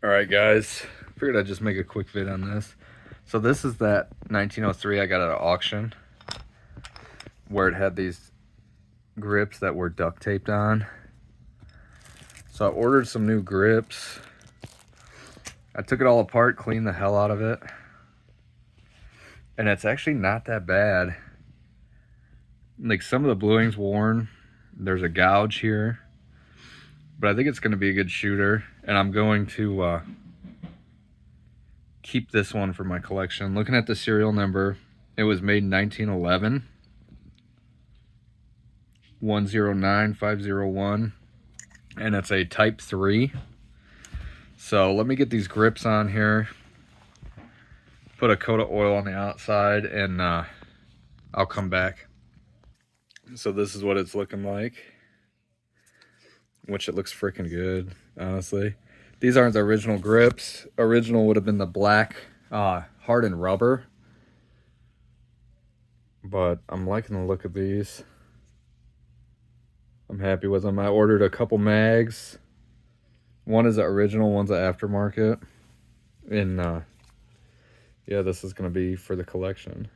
Alright guys, figured I'd just make a quick vid on this. So this is that 1903 I got at an auction where it had these grips that were duct taped on. So I ordered some new grips. I took it all apart, cleaned the hell out of it. And it's actually not that bad. Like some of the bluing's worn. There's a gouge here. But I think it's going to be a good shooter. And I'm going to keep this one for my collection. Looking at the serial number, it was made in 1911. 109501. And it's a Type 3. So let me get these grips on here. Put a coat of oil on the outside and I'll come back. So this is what it's looking like. Which it looks freaking good, honestly. These aren't the original grips. Original would have been the black hardened rubber. But I'm liking the look of these. I'm happy with them. I ordered a couple mags. One is the original, one's the aftermarket. And yeah, this is going to be for the collection.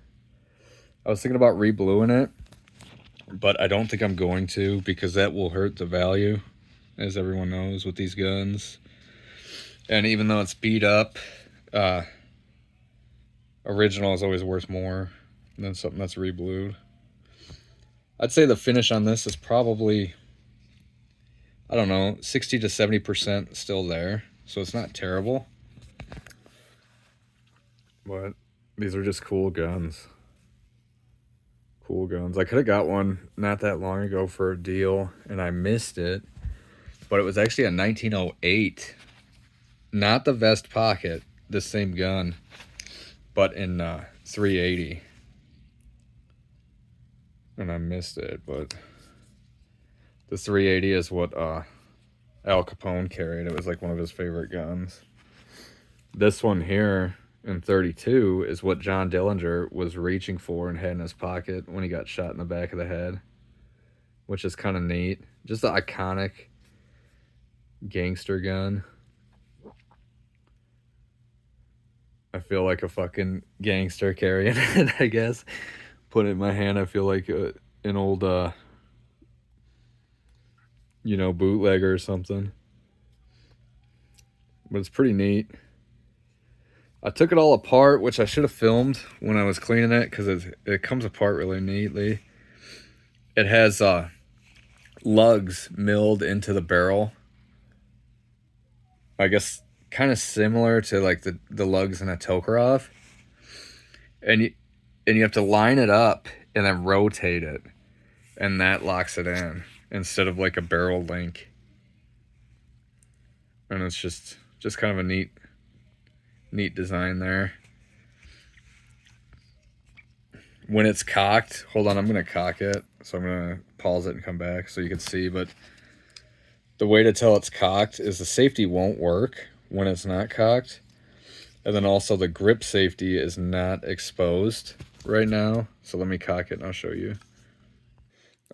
I was thinking about re-bluing it, but I don't think I'm going to because that will hurt the value, as everyone knows, with these guns. And even though it's beat up, original is always worth more than something that's re-blued. I'd say the finish on this is probably, I don't know, 60 to 70% still there. So it's not terrible. But these are just cool guns. Cool guns. I could have got one not that long ago for a deal, and I missed it. But it was actually a 1908. Not the vest pocket, the same gun, but in 380. And I missed it, but the 380 is what Al Capone carried. It was like one of his favorite guns. This one here in 32 is what John Dillinger was reaching for and had in his pocket when he got shot in the back of the head, which is kind of neat. Just the iconic gangster gun. I feel like a fucking gangster carrying it, I guess. Put it in my hand, I feel like an old, bootlegger or something. But it's pretty neat. I took it all apart, which I should have filmed when I was cleaning it because it comes apart really neatly. It has lugs milled into the barrel. I guess kind of similar to like the lugs in a Tokarev. And you have to line it up and then rotate it. And that locks it in instead of like a barrel link. And it's just kind of a neat design there. When it's cocked, hold on, I'm going to cock it. So I'm going to pause it and come back so you can see. But the way to tell it's cocked is the safety won't work when it's not cocked. And then also the grip safety is not exposed right now. So let me cock it and I'll show you.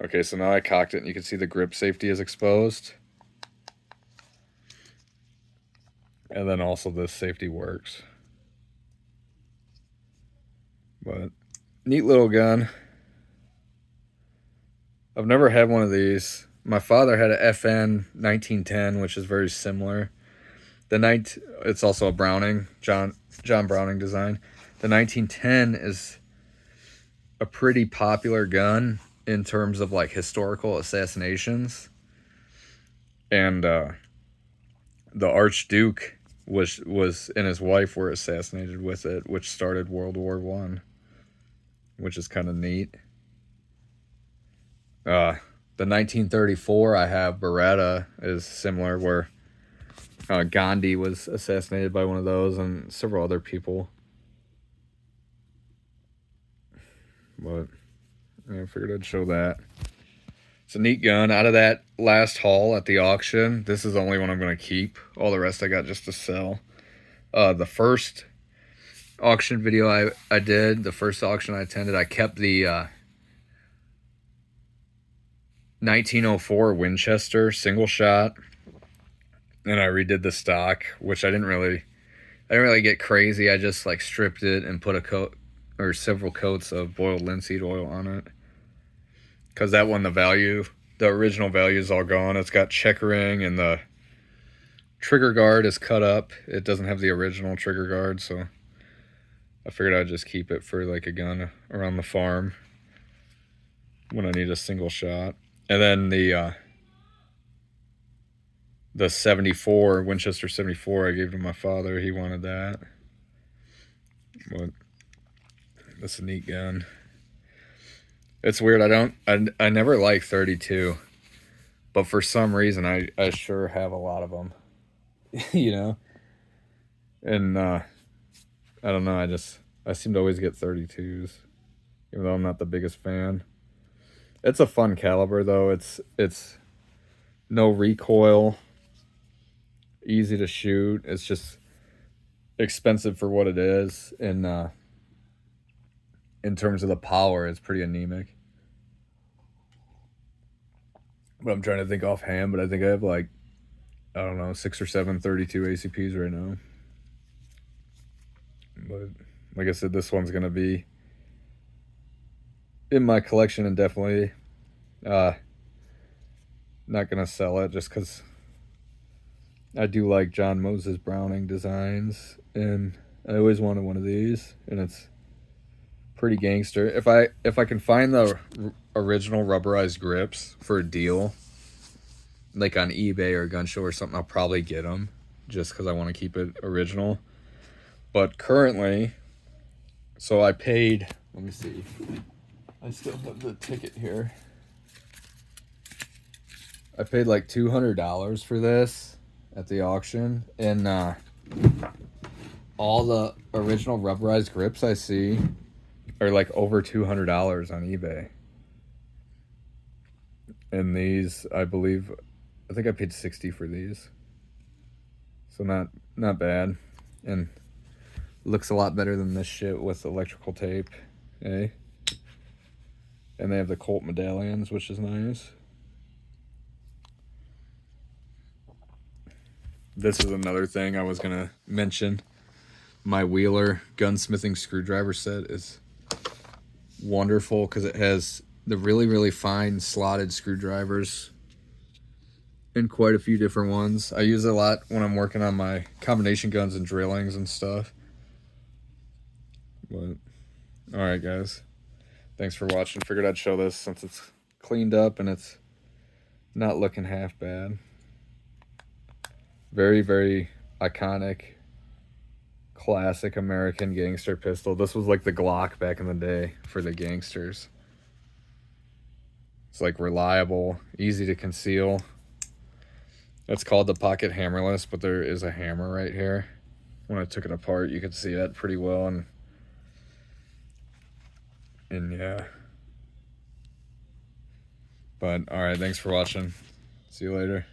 Okay, so now I cocked it and you can see the grip safety is exposed. And then also this safety works. But neat little gun. I've never had one of these. My father had a FN 1910, which is very similar. It's also a Browning, John Browning design. The 1910 is a pretty popular gun in terms of like historical assassinations. And the Archduke was and his wife were assassinated with it, which started World War I, which is kind of neat. The 1934 I have Beretta is similar, where Gandhi was assassinated by one of those and several other people. But I figured I'd show that. It's a neat gun. Out of that last haul at the auction, this is the only one I'm going to keep. All the rest I got just to sell. The first auction video I did, the first auction I attended, I kept the 1904 Winchester single shot. and I redid the stock, which I didn't really get crazy. I just like stripped it and put a coat or several coats of boiled linseed oil on it. Because that one, the original value is all gone. It's got checkering and the trigger guard is cut up. It doesn't have the original trigger guard, so I figured I'd just keep it for like a gun around the farm when I need a single shot. And then the 74 Winchester 74 I gave to my father. He wanted that. But that's a neat gun. It's weird. I never like 32, but for some reason I sure have a lot of them. You know, and I don't know. I seem to always get 32s, even though I'm not the biggest fan. It's a fun caliber though. It's no recoil, easy to shoot. It's just expensive for what it is, and in terms of the power, it's pretty anemic. But I'm trying to think offhand, but I think I have like, I don't know, 6 or 7 32 ACPs right now. But like I said, this one's gonna be in my collection, and definitely not gonna sell it just because I do like John Moses Browning designs, and I always wanted one of these, and it's pretty gangster. If I can find the original rubberized grips for a deal, like on eBay or gun show or something, I'll probably get them just because I want to keep it original. But currently, so I paid, let me see, I still have the ticket here. I paid like $200 for this at the auction, and all the original rubberized grips I see are like over $200 on eBay. And these, I think I paid $60 for these. So not bad. And looks a lot better than this shit with electrical tape, eh? And they have the Colt medallions, which is nice. This is another thing I was gonna mention. My Wheeler gunsmithing screwdriver set is wonderful because it has the really, really fine slotted screwdrivers and quite a few different ones. I use it a lot when I'm working on my combination guns and drillings and stuff. But alright guys, thanks for watching. Figured I'd show this since it's cleaned up and it's not looking half bad. Very, very iconic, classic American gangster pistol. This was like the Glock back in the day for the gangsters. It's like reliable, easy to conceal. It's called the pocket hammerless, but there is a hammer right here. When I took it apart, you could see that pretty well, and yeah. But alright, thanks for watching. See you later.